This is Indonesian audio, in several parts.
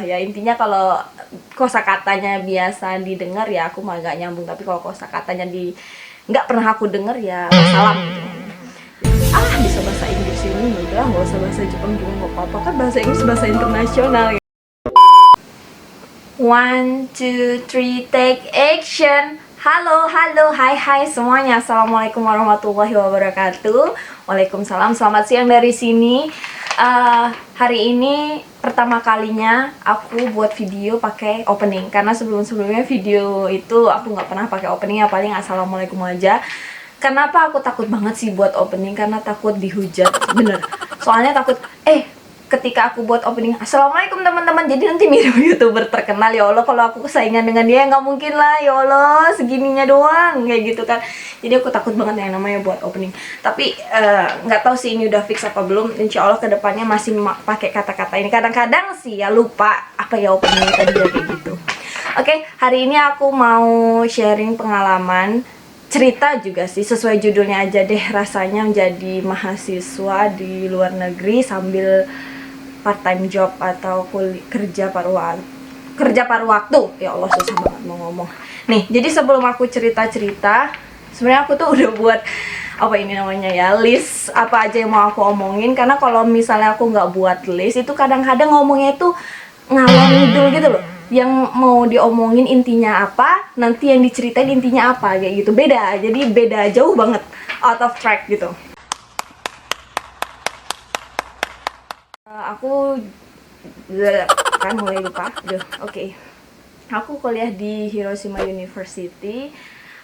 ya. Intinya kalau kosakatanya biasa didengar ya aku mah agak nyambung, tapi kalau kosakatanya nggak pernah aku dengar ya salam gitu. Bisa bahasa Inggris ini udah, nggak usah bahasa Jepang juga nggak apa-apa, kan bahasa Inggris bahasa internasional ya. 1, 2, 3, take action. Halo, hai semuanya. Assalamualaikum warahmatullahi wabarakatuh. Waalaikumsalam, selamat siang dari sini. Hari ini pertama kalinya aku buat video pakai opening, karena sebelumnya video itu aku nggak pernah pakai opening, ya paling assalamualaikum aja. Kenapa aku takut banget sih buat opening? Karena takut dihujat, bener. Soalnya takut, ketika aku buat opening assalamualaikum teman-teman, jadi nanti mirip youtuber terkenal. Ya Allah, kalau aku kesaingan dengan dia nggak mungkin lah, ya Allah, segininya doang kayak gitu kan. Jadi aku takut banget yang namanya buat opening. Tapi nggak tahu sih ini udah fix apa belum. Insya Allah kedepannya masih pakai kata-kata ini. Kadang-kadang sih ya lupa apa ya opening tadi ya, kayak gitu. Oke, hari ini aku mau sharing pengalaman, cerita juga sih, sesuai judulnya aja deh, rasanya menjadi mahasiswa di luar negeri sambil part time job atau kerja paruh waktu. Ya Allah, susah banget mau ngomong. Nih, jadi sebelum aku cerita-cerita, sebenarnya aku tuh udah buat apa ini namanya ya, list apa aja yang mau aku omongin. Karena kalau misalnya aku nggak buat list, itu kadang-kadang ngomongnya itu ngalor ngidul gitu loh. Yang mau diomongin intinya apa, nanti yang diceritain intinya apa, kayak gitu. Beda, jadi beda jauh banget, out of track gitu. Aku kan mulai lupa. Oke. Aku kuliah di Hiroshima University,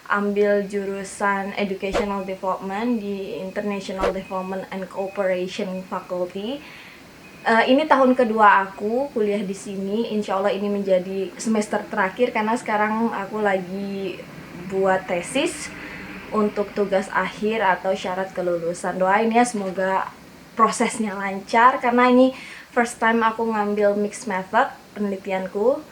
ambil jurusan Educational Development di International Development and Cooperation Faculty. Ini tahun kedua aku kuliah di sini. Insya Allah ini menjadi semester terakhir, karena sekarang aku lagi buat tesis untuk tugas akhir atau syarat kelulusan. Doain ya, semoga prosesnya lancar, karena ini first time aku ngambil mixed method penelitianku.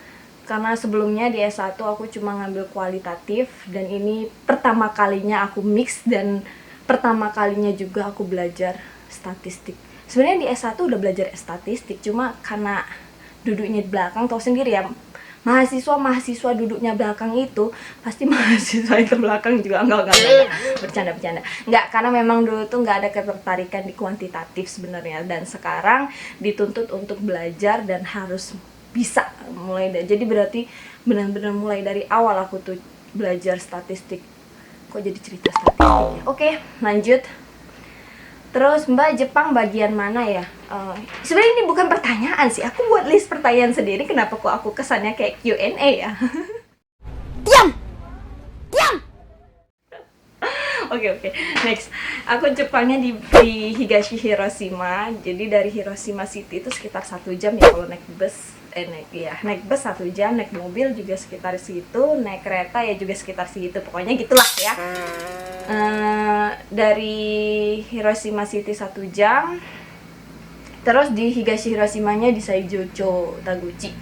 Karena sebelumnya di S1 aku cuma ngambil kualitatif, dan ini pertama kalinya aku mix, dan pertama kalinya juga aku belajar statistik. Sebenarnya di S1 udah belajar statistik, cuma karena duduknya di belakang, tau sendiri ya, mahasiswa duduknya belakang itu pasti mahasiswa yang terbelakang juga enggak bercanda enggak, karena memang dulu tuh nggak ada ketertarikan di kuantitatif sebenarnya, dan sekarang dituntut untuk belajar dan harus bisa mulai jadi berarti benar-benar mulai dari awal aku tuh belajar statistik. Kok jadi cerita statistik ya? Oke, lanjut. Terus Mbak, Jepang bagian mana ya? Sebenarnya ini bukan pertanyaan sih, aku buat list pertanyaan sendiri. Kenapa kok aku kesannya kayak Q&A ya? Diam! Oke, next. Aku Jepangnya di Higashi Hiroshima. Jadi dari Hiroshima City itu sekitar 1 jam ya kalau naik bus. Naik bus 1 jam, naik mobil juga sekitar situ, naik kereta ya juga sekitar situ. Pokoknya gitulah ya. Dari Hiroshima City 1 jam. Terus di Higashi Hiroshimanya di Saijocho Taguchi.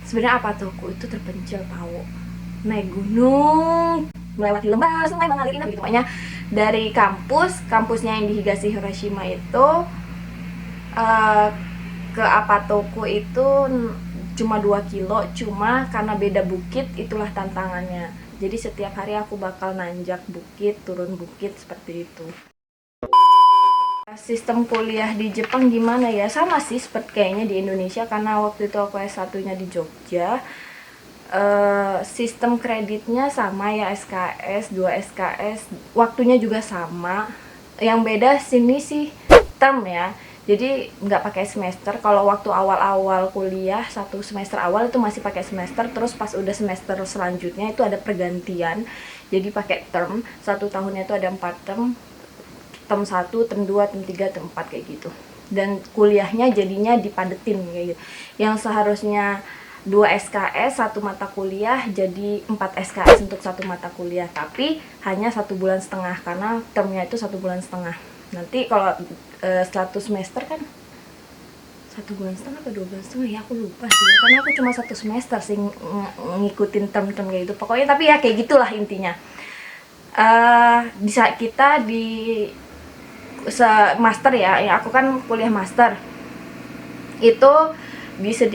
Sebenarnya apa tuh? Itu terpencil tahu. Naik gunung, melewati lembah, sungai mengalir indah gitu. Pokoknya dari kampusnya yang di Higashi Hiroshima itu ke Apatoku itu cuma 2 kilo, cuma karena beda bukit, itulah tantangannya. Jadi setiap hari aku bakal nanjak bukit, turun bukit, seperti itu. Sistem kuliah di Jepang gimana ya? Sama sih seperti kayaknya di Indonesia, karena waktu itu aku S1-nya di Jogja. Sistem kreditnya sama ya, SKS, 2 SKS, waktunya juga sama. Yang beda sini sih term ya, jadi nggak pakai semester. Kalau waktu awal-awal kuliah, 1 semester awal itu masih pakai semester, terus pas udah semester selanjutnya itu ada pergantian, jadi pakai term. 1 tahunnya itu ada 4 term, term 1, term 2, term 3, term 4 kayak gitu. Dan kuliahnya jadinya dipadetin kayak gitu. Yang seharusnya 2 SKS 1 mata kuliah jadi 4 SKS untuk 1 mata kuliah, tapi hanya 1,5 bulan, karena termnya itu 1,5 bulan. Nanti kalau 1 semester kan 1,5 bulan atau 2,5 bulan ya, aku lupa sih, karena aku cuma 1 semester sih ngikutin term-term kayak gitu. Pokoknya tapi ya kayak gitulah intinya. Bisa kita di master ya, aku kan kuliah master itu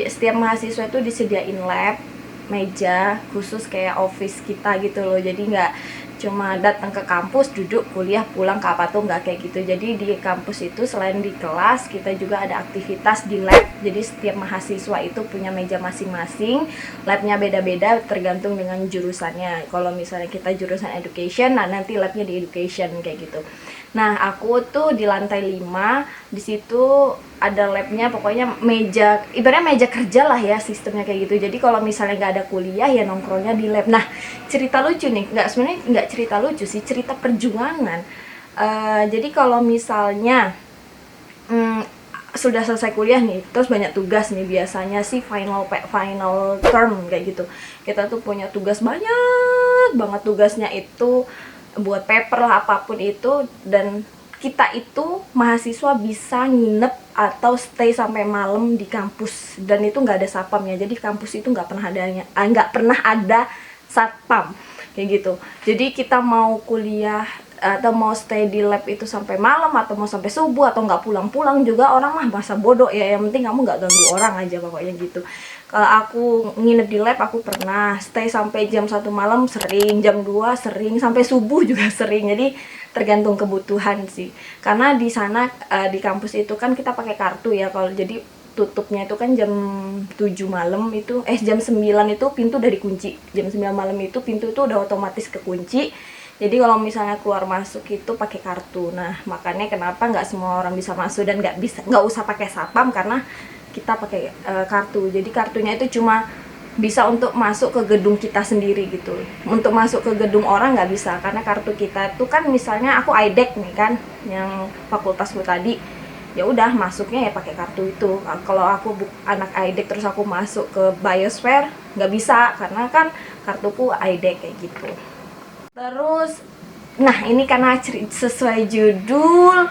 setiap mahasiswa itu disediain lab, meja khusus kayak office kita gitu loh. Jadi nggak cuma datang ke kampus, duduk, kuliah, pulang ke apa tuh, nggak kayak gitu. Jadi di kampus itu selain di kelas, kita juga ada aktivitas di lab. Jadi setiap mahasiswa itu punya meja masing-masing, labnya beda-beda tergantung dengan jurusannya. Kalau misalnya kita jurusan education, nah nanti labnya di education kayak gitu. Nah, aku tuh di lantai 5, di situ ada labnya, pokoknya meja, ibaratnya meja kerja lah ya sistemnya kayak gitu. Jadi kalau misalnya nggak ada kuliah ya nongkrongnya di lab. Nah, cerita lucu nih, sebenarnya nggak cerita lucu sih, cerita perjuangan. Jadi kalau misalnya sudah selesai kuliah nih, terus banyak tugas nih, biasanya sih final term kayak gitu. Kita tuh punya tugas banyak banget, tugasnya itu buat paper lah apapun itu, dan kita itu mahasiswa bisa nginep atau stay sampai malam di kampus, dan itu nggak ada satpamnya. Jadi kampus itu nggak pernah ada satpam kayak gitu. Jadi kita mau kuliah atau mau stay di lab itu sampai malam atau mau sampai subuh atau nggak pulang-pulang juga, orang mah masa bodoh ya, yang penting kamu nggak ganggu orang aja pokoknya gitu. Kalau aku nginep di lab, aku pernah stay sampai jam 1 malam sering, jam 2 sering, sampai subuh juga sering. Jadi tergantung kebutuhan sih. Karena di sana di kampus itu kan kita pakai kartu ya. Kalau jadi tutupnya itu kan jam 7 malam itu, jam 9 itu pintu udah dikunci. Jam 9 malam itu pintu itu udah otomatis kekunci. Jadi kalau misalnya keluar masuk itu pakai kartu. Nah, makanya kenapa nggak semua orang bisa masuk dan nggak usah pakai satpam, karena kita pakai kartu. Jadi kartunya itu cuma bisa untuk masuk ke gedung kita sendiri gitu. Untuk masuk ke gedung orang nggak bisa, karena kartu kita itu kan, misalnya aku IDEC nih kan, yang fakultasku tadi, ya udah masuknya ya pakai kartu itu. Kalau aku anak IDEC terus aku masuk ke Biosphere nggak bisa, karena kan kartuku IDEC kayak gitu. Terus, nah ini karena sesuai judul,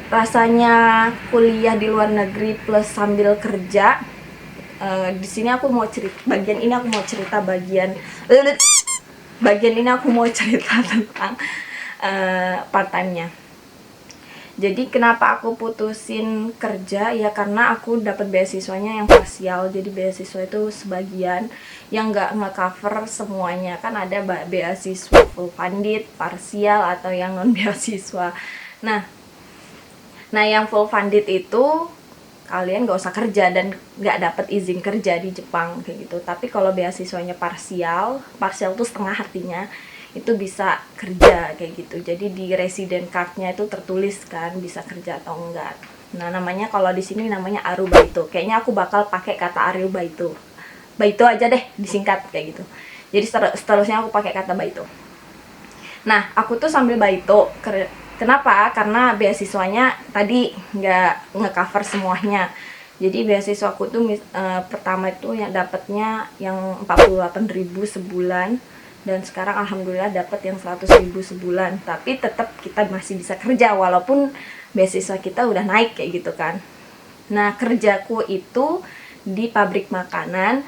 rasanya kuliah di luar negeri plus sambil kerja. Di sini aku mau cerita bagian ini, aku mau cerita tentang part time-nya. Jadi kenapa aku putusin kerja ya, karena aku dapat beasiswanya yang parsial. Jadi beasiswa itu sebagian, yang nggak nge-cover semuanya. Kan ada beasiswa full funded, parsial, atau yang non beasiswa. Nah yang full funded itu kalian nggak usah kerja dan nggak dapat izin kerja di Jepang kayak gitu. Tapi kalau beasiswanya parsial tuh setengah, artinya itu bisa kerja kayak gitu. Jadi di resident card-nya itu tertulis kan bisa kerja atau enggak. Nah, namanya kalau di sini namanya arubaito. Kayaknya aku bakal pakai kata arubaito. Baito aja deh disingkat kayak gitu. Jadi seterusnya aku pakai kata baito. Nah, aku tuh sambil baito. Kenapa? Karena beasiswanya tadi nggak nge-cover semuanya. Jadi beasiswa aku tuh pertama itu yang dapatnya yang 48.000 sebulan, dan sekarang alhamdulillah dapat yang 100.000 sebulan. Tapi tetap kita masih bisa kerja walaupun beasiswa kita udah naik kayak gitu kan. Nah, kerjaku itu di pabrik makanan.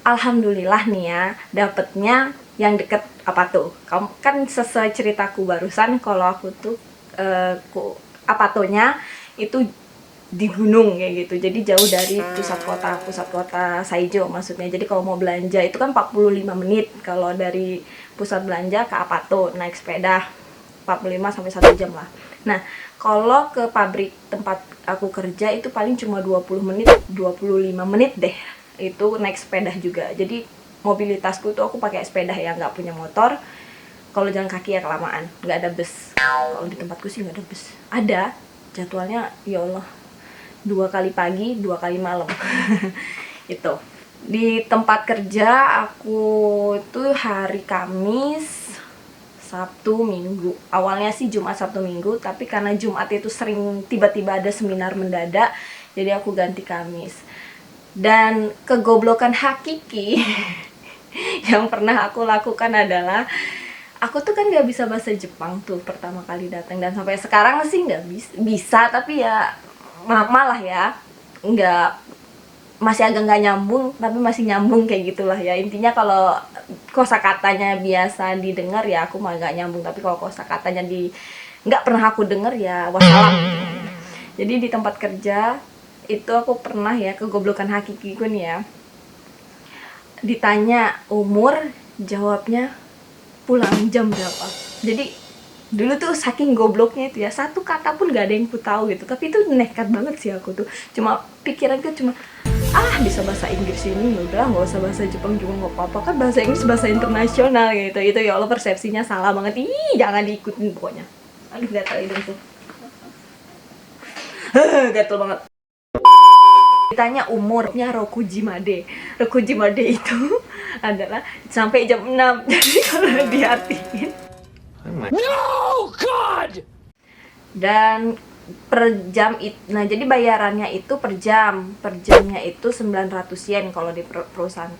Alhamdulillah nih ya, dapatnya yang deket apa tuh? Kamu kan sesuai ceritaku barusan, kalau aku tuh apatonya itu di gunung kayak gitu. Jadi jauh dari pusat kota Saijo maksudnya. Jadi kalau mau belanja itu kan 45 menit kalau dari pusat belanja ke Apato, naik sepeda 45 sampai 1 jam lah. Nah, kalau ke pabrik tempat aku kerja itu paling cuma 20 menit, 25 menit deh. Itu naik sepeda juga. Jadi mobilitasku tuh aku pakai sepeda ya, nggak punya motor. Kalau jalan kaki ya kelamaan, nggak ada bus. Kalau di tempatku sih nggak ada bus. Ada, jadwalnya ya Allah, 2 kali pagi, 2 kali malam. Itu di tempat kerja aku tuh hari Kamis, Sabtu, Minggu. Awalnya sih Jumat, Sabtu, Minggu, tapi karena Jumat itu sering tiba-tiba ada seminar mendadak, jadi aku ganti Kamis. Dan kegoblokan hakiki yang pernah aku lakukan adalah, aku tuh kan nggak bisa bahasa Jepang tuh pertama kali datang, dan sampai sekarang sih nggak bisa, tapi ya malah ya nggak, masih agak nggak nyambung, tapi masih nyambung kayak gitulah ya. Intinya kalau kosakatanya biasa didengar ya aku mah nggak nyambung, tapi kalau kosakatanya nggak pernah aku dengar ya wassalam. Jadi di tempat kerja itu aku pernah ya, kegoblokan hakikiku nih ya, ditanya umur, jawabnya pulang jam berapa. Jadi dulu tuh saking gobloknya itu ya, satu kata pun gak ada yang ku tahu gitu. Tapi itu nekat banget sih aku tuh. Cuma pikiranku cuma bisa bahasa Inggris ini, udah nggak usah bahasa Jepang juga nggak apa-apa, kan bahasa Inggris bahasa internasional gitu. Itu ya Allah, persepsinya salah banget. Jangan diikutin pokoknya. Aduh, gatal hidung tuh. Gatal banget. Ditanya umurnya Rokujimade. Rokujimade itu adalah sampai jam 6. Jadi kalau diartiin, no God. Dan per jam itu, nah jadi bayarannya itu per jam. Per jamnya itu 900 yen kalau di perusahaanku.